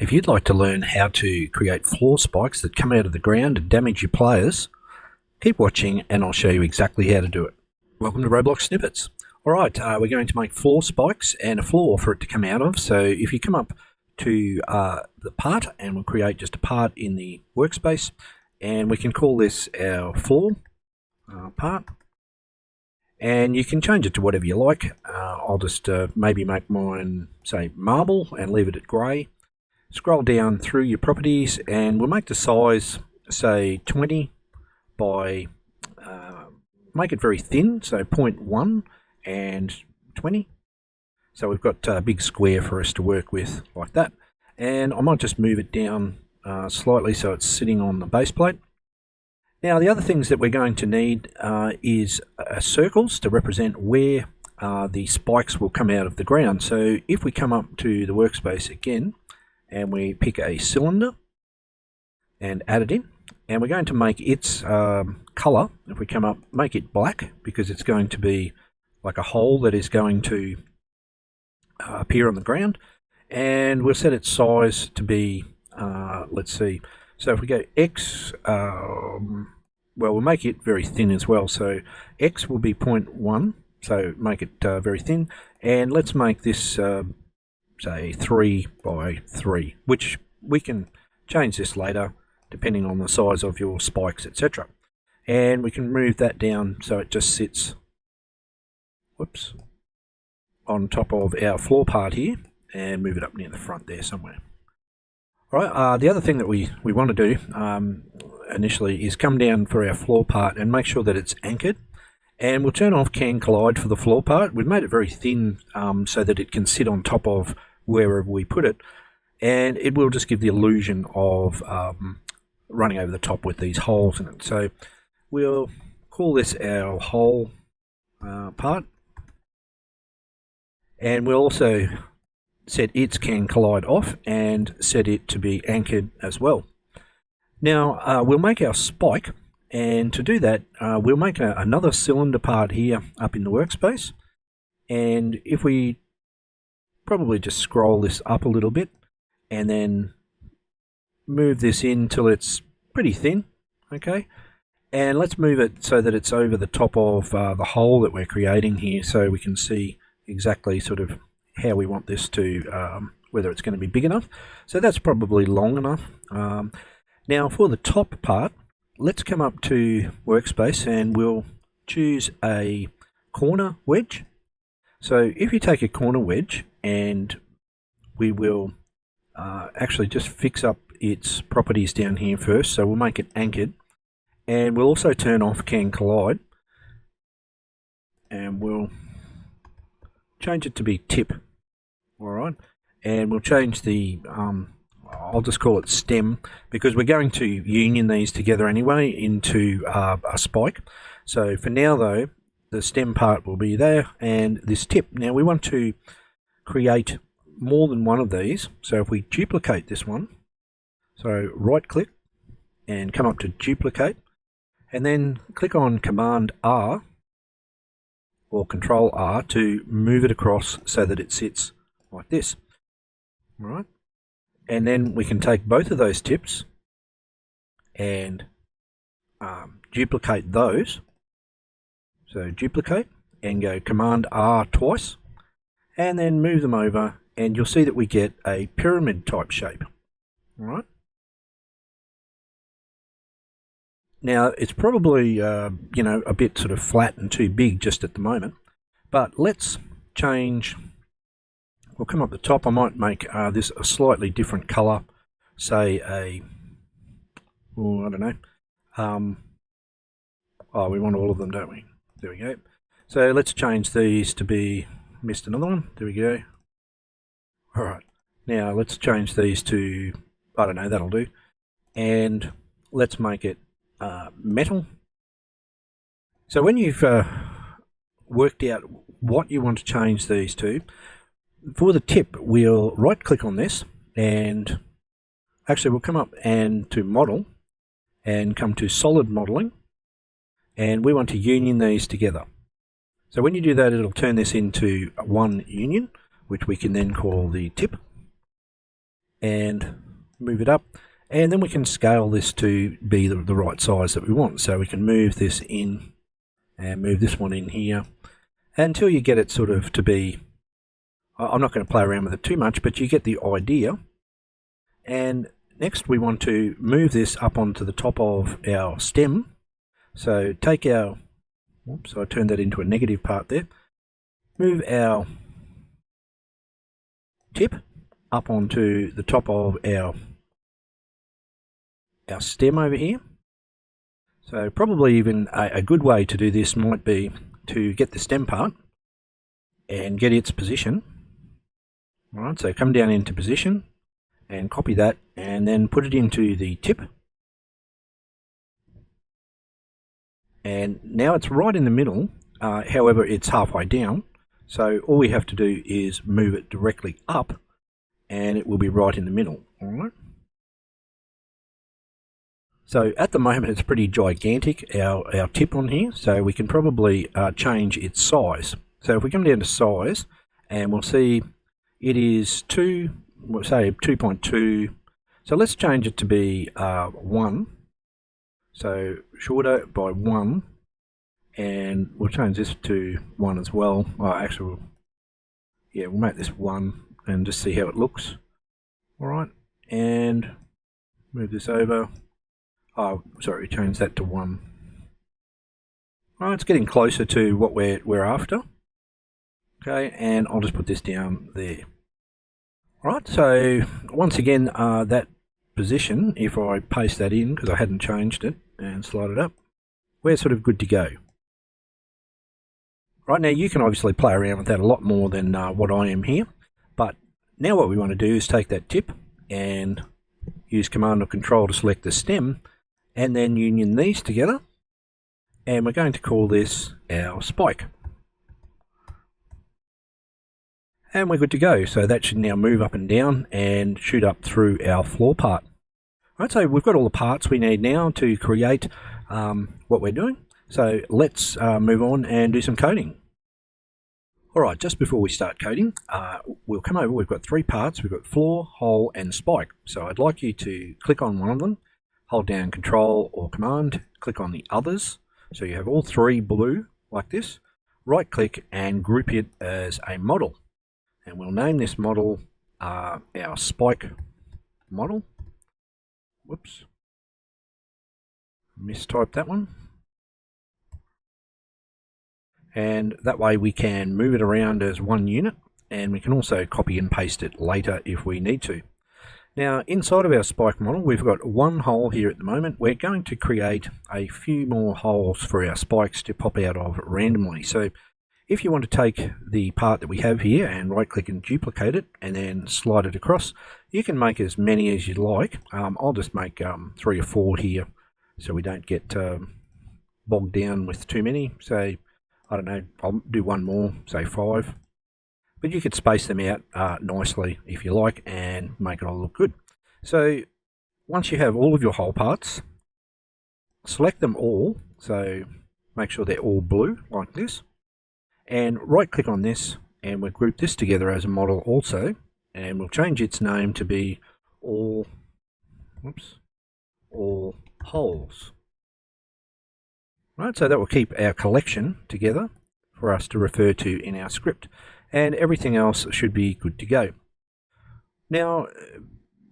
if you'd like to learn how to create floor spikes that come out of the ground and damage your players, keep watching and I'll show you exactly how to do it. Welcome to Roblox Snippets. Alright, we're going to make floor spikes and a floor for it to come out of. So if you come up to the part, and we'll create just a part in the workspace, and we can call this our floor part. And you can change it to whatever you like. I'll just maybe make mine, say, marble and leave it at grey. Scroll down through your properties and we'll make the size, say, 20 by, make it very thin, so 0.1 and 20. So we've got a big square for us to work with like that. And I might just move it down slightly so it's sitting on the base plate. Now the other things that we're going to need is circles to represent where the spikes will come out of the ground. So if we come up to the workspace again and we pick a cylinder and add it in, and we're going to make its colour, if we come up, make it black, because it's going to be like a hole that is going to appear on the ground. And we'll set its size to be, let's see, so if we go X, well, we'll make it very thin as well. So X will be 0.1, so make it very thin. And let's make this, say, 3 by 3, which we can change this later depending on the size of your spikes, etc. And we can move that down so it just sits, whoops, on top of our floor part here, and move it up near the front there somewhere. All right, the other thing that we want to do initially is come down for our floor part and make sure that it's anchored. And we'll turn off Can Collide for the floor part. We've made it very thin so that it can sit on top of wherever we put it. And it will just give the illusion of running over the top with these holes in it. So we'll call this our hole part. And we'll also set its Can Collide off and set it to be anchored as well. Now we'll make our spike, and to do that we'll make another cylinder part here up in the workspace. And if we probably just scroll this up a little bit and then move this in till it's pretty thin, okay? And let's move it so that it's over the top of the hole that we're creating here, so we can see exactly sort of how we want this to, whether it's going to be big enough. So that's probably long enough. Now for the top part, let's come up to workspace and we'll choose a corner wedge. So if you take a corner wedge, and we will actually just fix up its properties down here first. So we'll make it anchored, and we'll also turn off Can Collide, and we'll change it to be tip. Alright, and we'll change the, I'll just call it stem, because we're going to union these together anyway into a spike. So for now though, the stem part will be there, and this tip. Now we want to create more than one of these. So if we duplicate this one, so right click and come up to duplicate, and then click on Command R or Control R to move it across so that it sits like this. All right, and then we can take both of those tips and duplicate those. So duplicate and go Command R twice, and then move them over, and you'll see that we get a pyramid type shape. All right. Now it's probably you know, a bit sort of flat and too big just at the moment, but let's change. We'll come up the top. I might make this a slightly different color, say a, oh, I don't know. Oh, we want all of them, don't we? There we go. So let's change these to be, missed another one. There we go. All right. Now let's change these to, I don't know, that'll do. And let's make it metal. So when you've worked out what you want to change these to, for the tip, we'll right click on this, and actually we'll come up and to model and come to solid modeling, and we want to union these together. So when you do that, it'll turn this into one union, which we can then call the tip. and move it up. And then we can scale this to be the right size that we want. So we can move this in and move this one in here until you get it sort of to be, I'm not going to play around with it too much, but you get the idea. And next we want to move this up onto the top of our stem. So take our, oops, I turned that into a negative part there. Move our tip up onto the top of our stem over here. So probably even a good way to do this might be to get the stem part and get its position. Alright, so come down into position and copy that and then put it into the tip. And now it's right in the middle, however it's halfway down. So all we have to do is move it directly up and it will be right in the middle. Alright. So at the moment it's pretty gigantic, our tip on here, so we can probably change its size. So if we come down to size, and we'll see it is we'll say 2.2, so let's change it to be 1, so shorter by 1, and we'll change this to 1 as well. Actually, yeah, we'll make this 1 and just see how it looks. Alright, and move this over. Oh, sorry, change that to 1. Well, it's getting closer to what we're after. Okay, and I'll just put this down there. Alright, so once again, that position, if I paste that in, because I hadn't changed it, and slide it up, we're sort of good to go. Right, now you can obviously play around with that a lot more than what I am here, but now what we want to do is take that tip and use Command or Control to select the stem, and then union these together, and we're going to call this our spike. And we're good to go. So that should now move up and down and shoot up through our floor part. Right, so we've got all the parts we need now to create what we're doing. So let's move on and do some coding. Alright, just before we start coding, we'll come over, we've got 3 parts, we've got floor, hole and spike. So I'd like you to click on one of them, hold down Control or Command, click on the others, so you have all 3 blue like this, right click and group it as a model. And we'll name this model our spike model. Whoops, mistyped that one. And that way we can move it around as one unit, and we can also copy and paste it later if we need to. Now inside of our spike model we've got 1 hole here at the moment. We're going to create a few more holes for our spikes to pop out of randomly. So if you want to take the part that we have here and right click and duplicate it and then slide it across, you can make as many as you like. I'll just make 3 or 4 here so we don't get bogged down with too many. So I don't know, I'll do 1 more, say 5. But you could space them out nicely if you like and make it all look good. So once you have all of your hole parts, select them all, so make sure they're all blue like this, and right click on this and we'll group this together as a model also, and we'll change its name to be all holes. Right, so that will keep our collection together for us to refer to in our script, and everything else should be good to go. Now,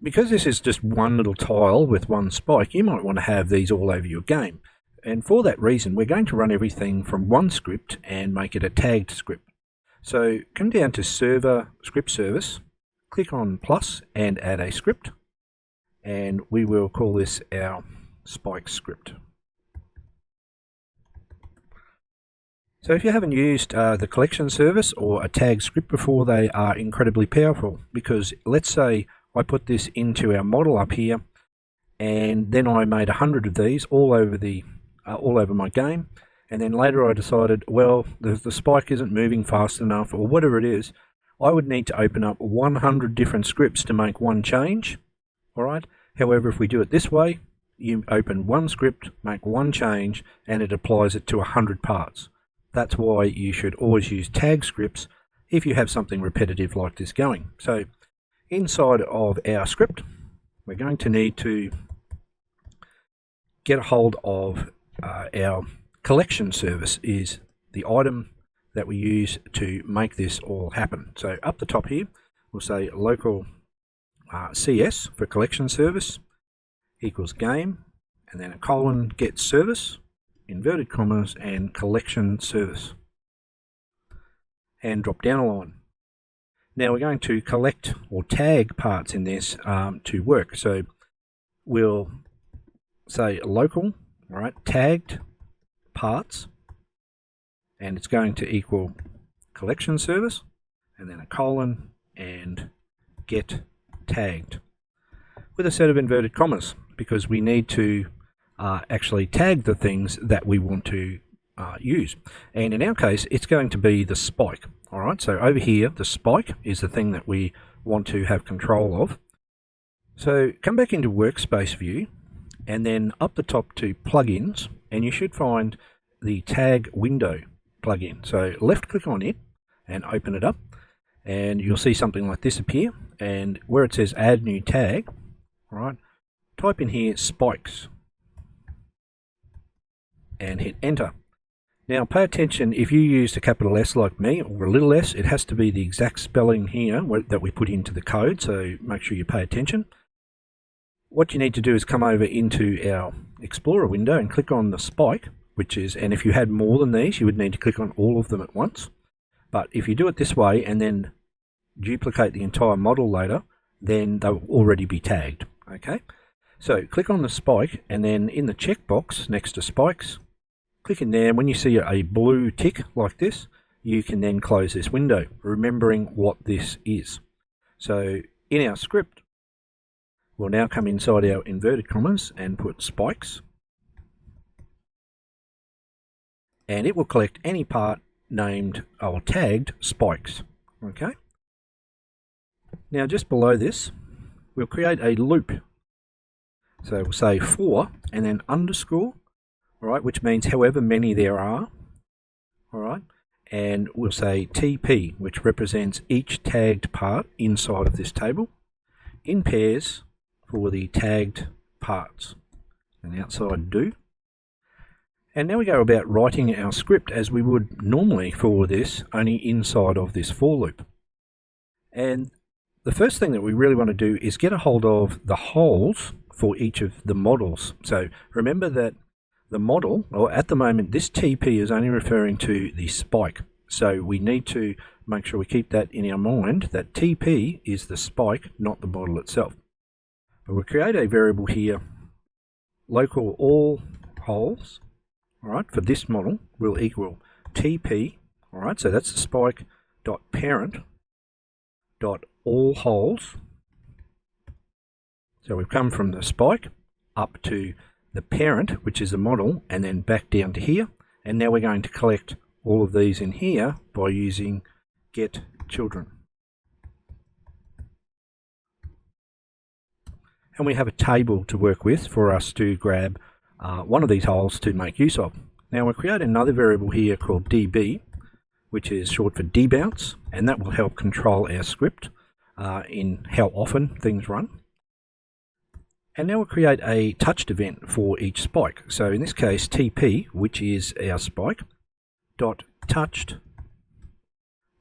because this is just one little tile with 1 spike, you might want to have these all over your game. And for that reason, we're going to run everything from 1 script and make it a tagged script. So come down to Server Script Service, click on plus and add a script, and we will call this our spike script. So if you haven't used the collection service or a tag script before, they are incredibly powerful, because let's say I put this into our model up here and then I made 100 of these all over my game, and then later I decided, well, the spike isn't moving fast enough or whatever it is, I would need to open up 100 different scripts to make one change. Alright, however, if we do it this way, you open 1 script, make 1 change, and it applies it to 100 parts. That's why you should always use tag scripts if you have something repetitive like this going. So Inside of our script, we're going to need to get a hold of our collection service, is the item that we use to make this all happen. So up the top here, we'll say local CS for collection service equals game, and then a colon get service, inverted commas, and collection service, and drop down a line. Now we're going to collect or tag parts in this to work. So we'll say local, all right, tagged parts, and it's going to equal collection service, and then a colon and get tagged with a set of inverted commas, because we need to actually tag the things that we want to use. And in our case, it's going to be the spike. All right, so over here, the spike is the thing that we want to have control of. So come back into Workspace View, and then up the top to Plugins, and you should find the Tag Window plugin. So left click on it and open it up, and you'll see something like this appear. And where it says Add New Tag, all right, type in here spikes and hit Enter. Now pay attention, if you used a capital S like me, or a little s, it has to be the exact spelling here that we put into the code, so make sure you pay attention. What you need to do is come over into our Explorer window and click on the spike, which is, and if you had more than these, you would need to click on all of them at once. But if you do it this way and then duplicate the entire model later, then they'll already be tagged, okay? So click on the spike, and then in the checkbox next to spikes, click in there. When you see a blue tick like this, you can then close this window, remembering what this is. So in our script, we'll now come inside our inverted commas and put spikes, and it will collect any part named or tagged spikes. Okay. Now just below this, we'll create a loop. So we'll say for and then underscore, all right, which means however many there are, all right, and we'll say TP, which represents each tagged part inside of this table, in pairs for the tagged parts, and outside do. And now we go about writing our script as we would normally for this, only inside of this for loop. And the first thing that we really want to do is get a hold of the holes for each of the models. So remember that the model, or at the moment, this TP is only referring to the spike. So we need to make sure we keep that in our mind, that TP is the spike, not the model itself. But we'll create a variable here, local all holes, all right, for this model will equal TP, all right, so that's the spike dot parent dot all holes. So we've come from the spike up to the parent, which is the model, and then back down to here. And now we're going to collect all of these in here by using get children. And we have a table to work with for us to grab one of these holes to make use of. Now we'll create another variable here called db, which is short for debounce, and that will help control our script in how often things run. And now we'll create a touched event for each spike. So in this case, TP, which is our spike, dot touched.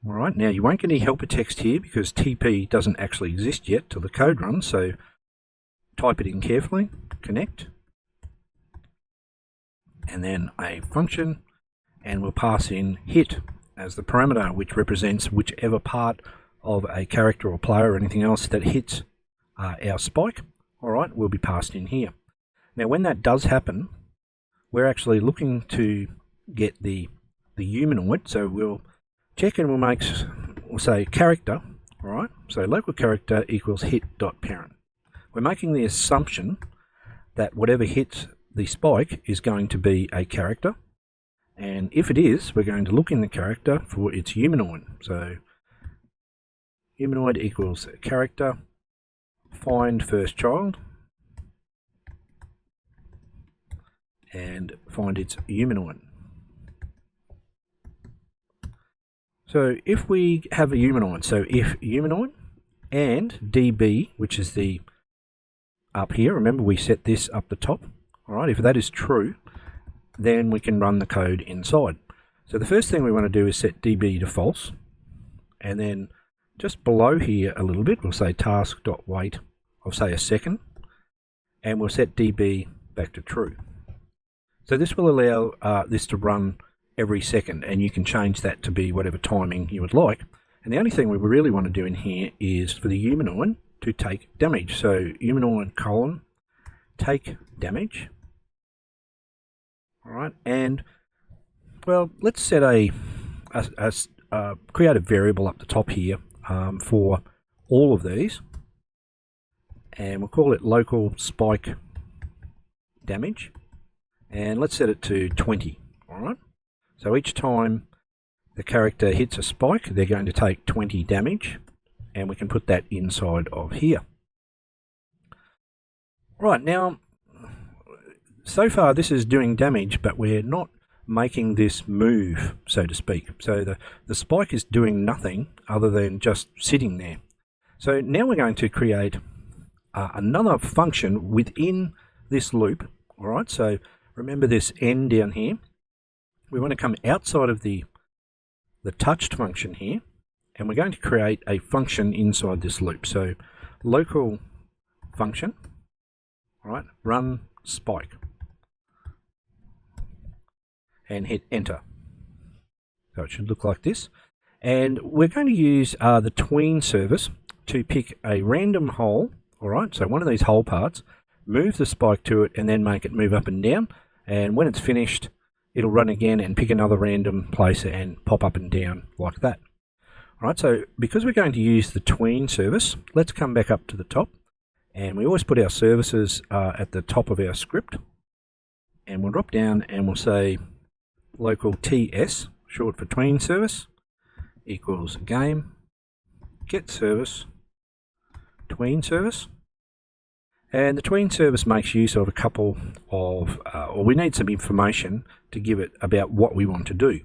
All right, now you won't get any helper text here because TP doesn't actually exist yet till the code runs. So type it in carefully, connect, and then a function, and we'll pass in hit as the parameter, which represents whichever part of a character or player or anything else that hits our spike. All right, will be passed in here. Now when that does happen, we're actually looking to get the humanoid, so we'll check and we'll say character, all right, so local character equals hit.parent. We're making the assumption that whatever hits the spike is going to be a character, and if it is, we're going to look in the character for its humanoid. So humanoid equals character, find first child, and find its humanoid. So if we have a humanoid, so if humanoid and db, which is the up here. Remember, we set this up the top. All right, if that is true, then we can run the code inside. So the first thing we want to do is set db to false, and then just below here a little bit, we'll say task.wait of say a second, and we'll set db back to true. So this will allow this to run every second, and you can change that to be whatever timing you would like. And the only thing we really want to do in here is for the humanoid to take damage. So humanoid : take damage. All right, and well, let's set create a variable up the top here for all of these, and we'll call it local spike damage, and let's set it to 20. All right, so each time the character hits a spike, they're going to take 20 damage, and we can put that inside of here. Right, now, so far this is doing damage, but we're not making this move, so to speak. So the spike is doing nothing other than just sitting there. So now we're going to create another function within this loop. All right, so remember this n down here. We want to come outside of the touched function here, and we're going to create a function inside this loop. So local function, all right, run spike, and hit enter. So it should look like this. And we're going to use the tween service to pick a random hole, all right, so one of these hole parts, move the spike to it, and then make it move up and down. And when it's finished, it'll run again and pick another random place and pop up and down like that. All right, so because we're going to use the tween service, let's come back up to the top. And we always put our services at the top of our script. And we'll drop down and we'll say local TS, short for tween service, equals game, get service, tween service. And the tween service makes use of a couple of, or we need some information to give it about what we want to do.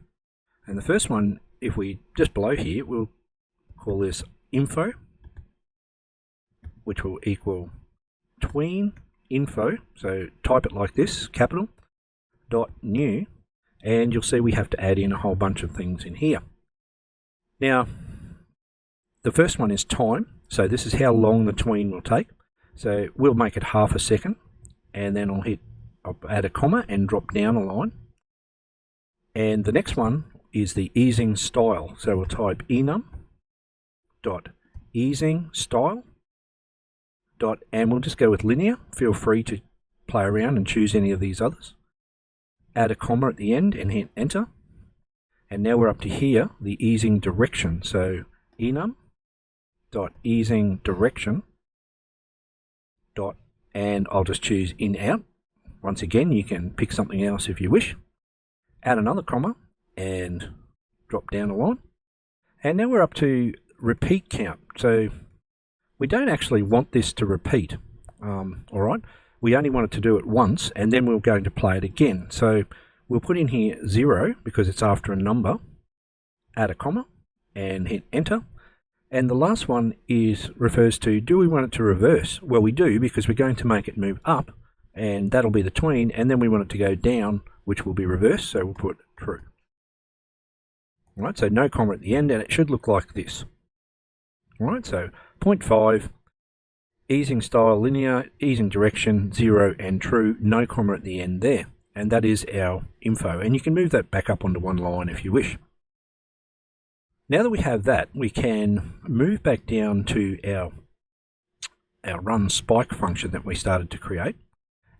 And the first one, if we just below here, we'll call this info, which will equal tween info. So type it like this, capital, dot new, and you'll see we have to add in a whole bunch of things in here. Now, the first one is time. So this is how long the tween will take. So we'll make it half a second, and then I'll add a comma and drop down a line. And the next one is the easing style. So we'll type enum dot easing style dot, and we'll just go with linear. Feel free to play around and choose any of these others. Add a comma at the end and hit enter. And now we're up to here, the easing direction. So enum dot easing direction dot, and I'll just choose in out. Once again, you can pick something else if you wish. Add another comma and drop down a line. And now we're up to repeat count. So we don't actually want this to repeat. All right, we only want it to do it once, and then we're going to play it again. So we'll put in here 0 because it's after a number. Add a comma and hit enter. And the last one refers to, do we want it to reverse? Well, we do, because we're going to make it move up, and that'll be the tween, and then we want it to go down, which will be reversed, so we'll put true. All right, so no comma at the end, and it should look like this. All right, so 0.5, easing style linear, easing direction 0 and true, no comma at the end there. And that is our info, and you can move that back up onto one line if you wish. Now that we have that, we can move back down to our run spike function that we started to create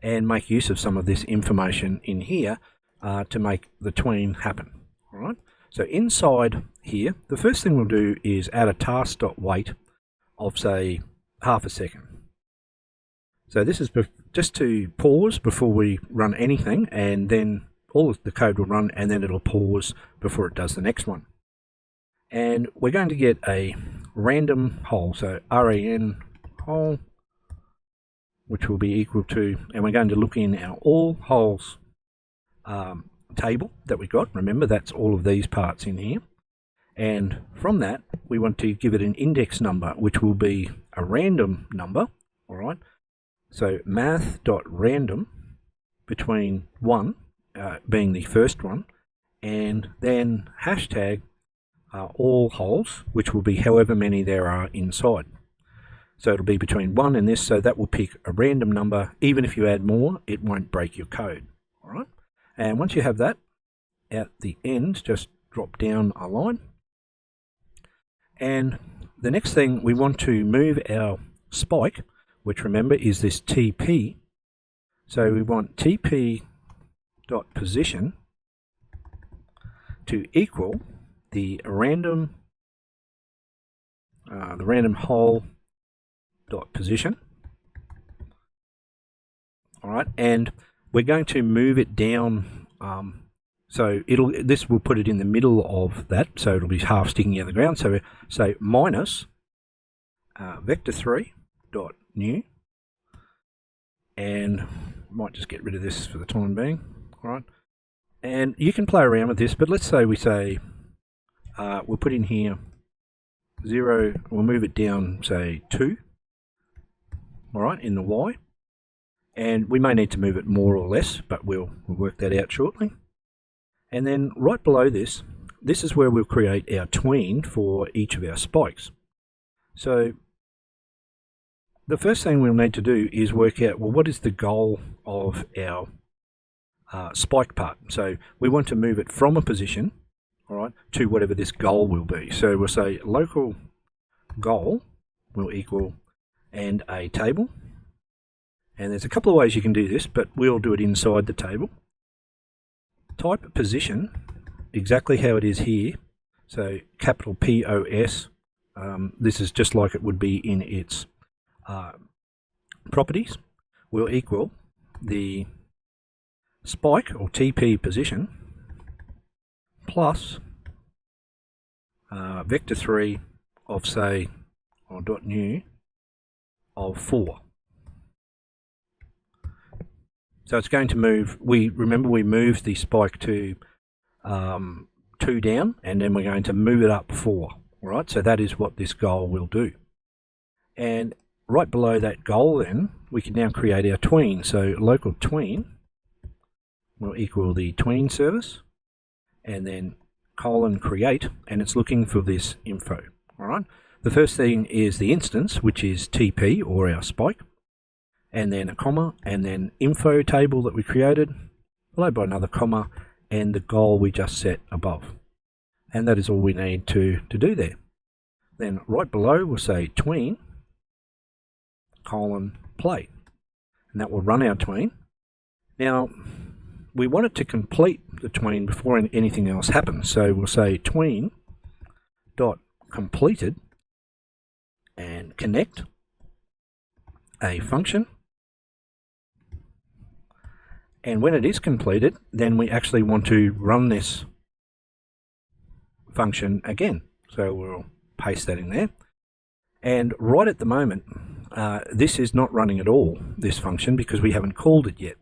and make use of some of this information in here to make the tween happen. All right. So inside here, the first thing we'll do is add a task.wait of, say, half a second. So this is just to pause before we run anything, and then all of the code will run, and then it'll pause before it does the next one. And we're going to get a random hole, so RAN hole, which will be equal to, and we're going to look in our all holes table that we got. Remember, that's all of these parts in here. And from that, we want to give it an index number, which will be a random number, all right? So math.random between 1, being the first one, and then hashtag all holes, which will be however many there are inside. So it'll be between 1 and this, so that will pick a random number. Even if you add more, it won't break your code, all right? And once you have that, at the end, just drop down a line. And the next thing, we want to move our spike, which remember is this TP. So we want TP.position to equal the random hole dot position. All right, and we're going to move it down. So this will put it in the middle of that, so it'll be half sticking out of the ground. So say minus vector3 dot new, and might just get rid of this for the time being. All right, and you can play around with this, but let's say we say we'll put in here 0. We'll move it down, say 2. All right, in the Y, and we may need to move it more or less, but we'll work that out shortly. And then right below this, this is where we'll create our tween for each of our spikes. So the first thing we'll need to do is work out, well, what is the goal of our spike part? So we want to move it from a position, all right, to whatever this goal will be. So we'll say local goal will equal and a table. And there's a couple of ways you can do this, but we'll do it inside the table. Type position, exactly how it is here. So capital POS, this is just like it would be in its properties, will equal the spike or TP position plus vector3 of say, or dot new of 4. So it's going to move, remember we moved the spike to 2 down, and then we're going to move it up 4, all right? So that is what this goal will do. And right below that goal then, we can now create our tween. So local tween will equal the tween service, and then colon create, and it's looking for this info, all right? The first thing is the instance, which is TP, or our spike, and then a comma, and then info table that we created, followed by another comma, and the goal we just set above. And that is all we need to do there. Then right below we'll say tween, colon, play. And that will run our tween. Now, we want it to complete the tween before anything else happens. So we'll say tween dot completed and connect a function. And when it is completed, then we actually want to run this function again. So we'll paste that in there. And right at the moment, this is not running at all, this function, because we haven't called it yet.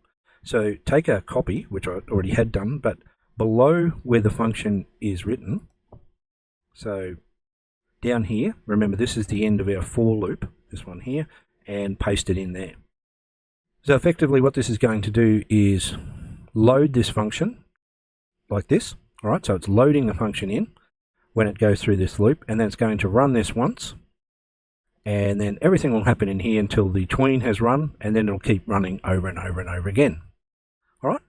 So take a copy, which I already had done, but below where the function is written, so down here, remember this is the end of our for loop, this one here, and paste it in there. So effectively what this is going to do is load this function like this. All right, so it's loading the function in when it goes through this loop, and then it's going to run this once, and then everything will happen in here until the tween has run, and then it'll keep running over and over and over again. All right,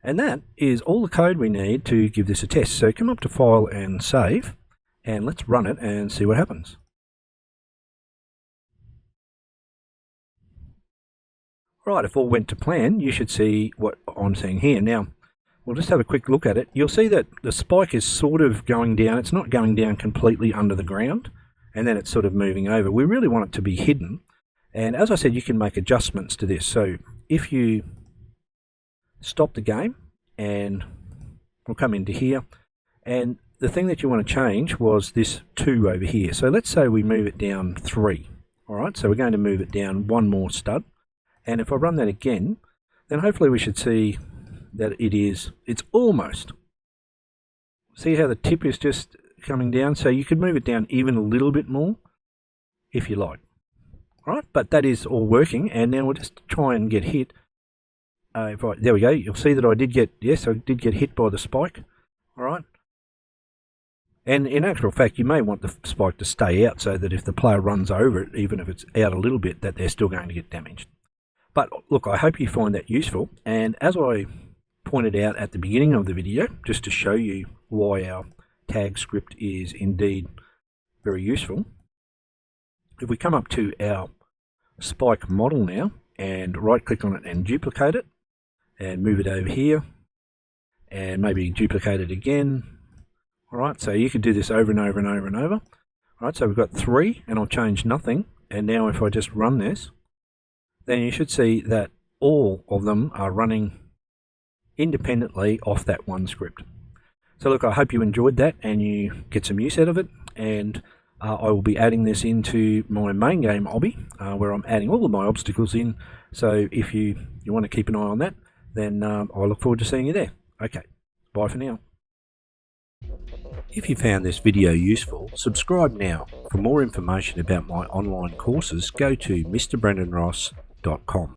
and that is all the code we need to give this a test. So come up to File and Save, and let's run it and see what happens. Right, if all went to plan, you should see what I'm seeing here. Now, we'll just have a quick look at it. You'll see that the spike is sort of going down. It's not going down completely under the ground, and then it's sort of moving over. We really want it to be hidden. And as I said, you can make adjustments to this. So if you stop the game, and we'll come into here, and the thing that you want to change was this 2 over here. So let's say we move it down 3. All right, so we're going to move it down 1 more stud. And if I run that again, then hopefully we should see that it's almost. See how the tip is just, coming down, so you could move it down even a little bit more if you like. All right, but that is all working, and now we'll just try and get hit. There we go. You'll see that I did get hit by the spike. All right. And in actual fact, you may want the spike to stay out so that if the player runs over it, even if it's out a little bit, that they're still going to get damaged. But look, I hope you find that useful. And as I pointed out at the beginning of the video, just to show you why our tag script is indeed very useful, if we come up to our spike model now and right click on it and duplicate it and move it over here and maybe duplicate it again. Alright, so you could do this over and over and over and over. Alright, so we've got 3 and I'll change nothing, and now if I just run this, then you should see that all of them are running independently off that one script. So look, I hope you enjoyed that and you get some use out of it, and I will be adding this into my main game Obby, where I'm adding all of my obstacles in. So if you want to keep an eye on that, then I look forward to seeing you there. Okay, bye for now. If you found this video useful, subscribe now. For more information about my online courses, go to mrbrendanross.com.